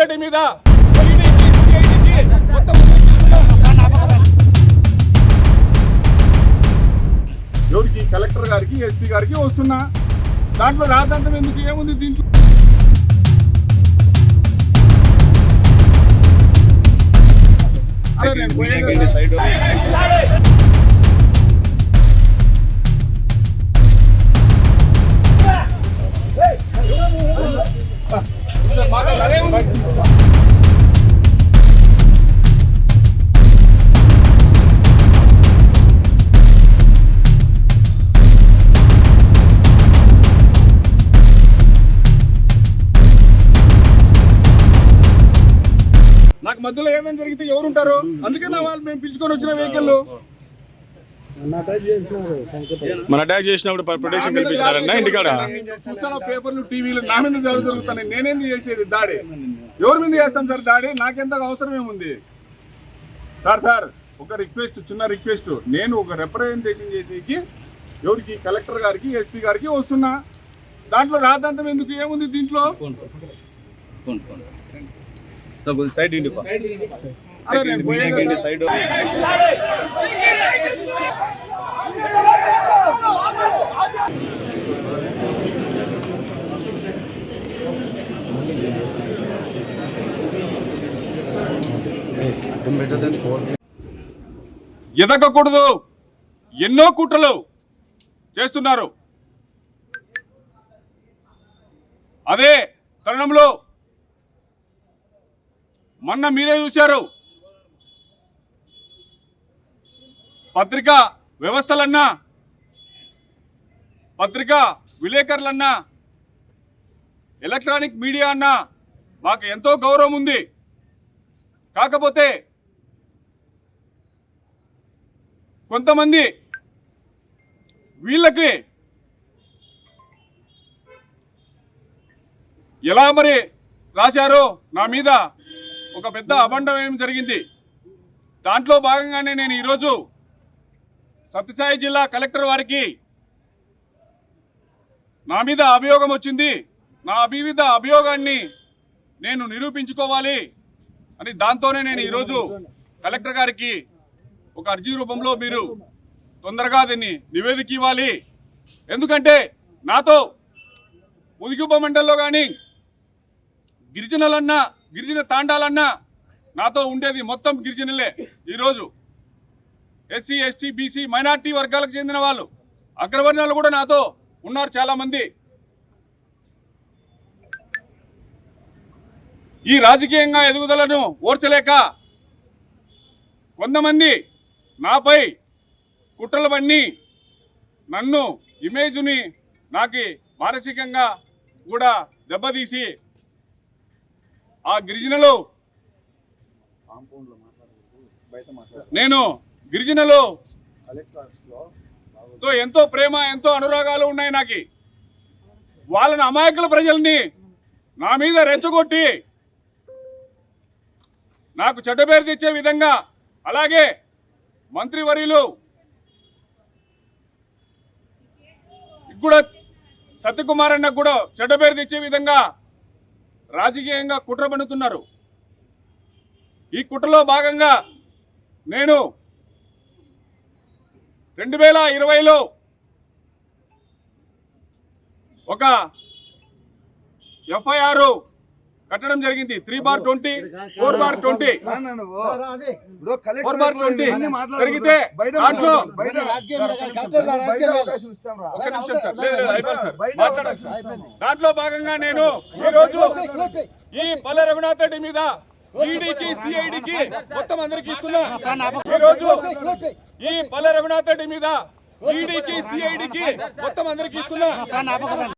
రెడ్డి మీద ఎవరికి కలెక్టర్ గారికి ఎస్పీ గారికి వస్తున్నా దాంట్లో రాద్ధాంతం ఎందుకు ఏముంది దీంట్లో నాకు మధ్యలో ఏమైనా జరిగితే ఎవరుంటారు? అందుకే నా వాళ్ళు మేము పిలుచుకొని వచ్చిన వెహికల్ మన అటాక్ చేసినప్పుడు ప్రొటెక్షన్ కల్పించారన్న ఇంటికాడ చూస్తాను పేపర్లు టీవీలు నా మీద జరుగుతాను. నేనేంది చేసేది దాడి? ఎవరి మీద చేస్తాం సార్ దాడి? నాకెంత అవసరం ఏముంది సార్? ఒక రిక్వెస్ట్, చిన్న రిక్వెస్ట్. నేను ఒక రిప్రజెంటేషన్ చేసేకి ఎవరికి కలెక్టర్ గారికి ఎస్పీ గారికి వస్తున్నా దాంట్లో రాద్ధాంతం ఎందుకు ఏముంది దీంట్లో? సైడ్ సైడ్ ఎదగకూడదు, ఎన్నో కుట్రలు చేస్తున్నారు. అదే తరుణంలో మొన్న మీరే చూశారు, పత్రికా వ్యవస్థలన్నా పత్రికా విలేకరులన్నా ఎలక్ట్రానిక్ మీడియా అన్నా మాకు ఎంతో గౌరవం ఉంది. కాకపోతే కొంతమంది వీళ్ళకి ఎలా మరి రాశారో నా మీద ఒక పెద్ద అబండం ఏం జరిగింది. దాంట్లో భాగంగానే నేను ఈరోజు సత్యసాయి జిల్లా కలెక్టర్ వారికి నా మీద అభియోగం వచ్చింది, నా మీద అభియోగాన్ని నేను నిరూపించుకోవాలి అని దాంతోనే నేను ఈరోజు కలెక్టర్ గారికి ఒక అర్జీ రూపంలో మీరు తొందరగా దీన్ని నివేదిక ఇవ్వాలి. ఎందుకంటే నాతో ముదిగుబ్బ మండలంలో కానీ గిరిజనులన్నా గిరిజన తాండాలన్నా నాతో ఉండేది మొత్తం గిరిజనులే. ఈరోజు ఎస్సీ ఎస్టీ బీసీ మైనార్టీ వర్గాలకు చెందిన వాళ్ళు, అగ్రవర్ణాలు కూడా నాతో ఉన్నారు చాలామంది. ఈ రాజకీయంగా ఎదుగుదలను ఓర్చలేక కొంతమంది నాపై కుట్రలు పన్ని నన్ను ఇమేజ్ని నాకు మానసికంగా కూడా దెబ్బతీసి ఆ గిరిజనులు నేను గిరిజనులతో ఎంతో ప్రేమ ఎంతో అనురాగాలు ఉన్నాయి నాకు. వాళ్ళని అమాయకుల ప్రజల్ని నా మీద రెచ్చగొట్టి నాకు చెడ్డ పేరు తెచ్చే విధంగా, అలాగే మంత్రివర్యులు కూడా సత్యకుమార్ అన్నకు కూడా చెడ్డ పేరు తెచ్చే విధంగా రాజకీయంగా కుట్ర పన్నుతున్నారు. ఈ కుట్రలో భాగంగా నేను 2020లో ఒక ఎఫ్ఐఆర్ కట్టడం జరిగింది. 3/20, 4/20 జరిగితే దాంట్లో భాగంగా నేను ఈరోజు ఈ పల్లె రఘునాథ్ రెడ్డి మీద ఈడీకి సిఐడికి మొత్తం అందరికి ఇస్తున్నా. ఈరోజు ఈ పల్లె రఘునాథ్ రెడ్డి మీద ఈడీకి సిఐడికి మొత్తం అందరికి ఇస్తున్నా.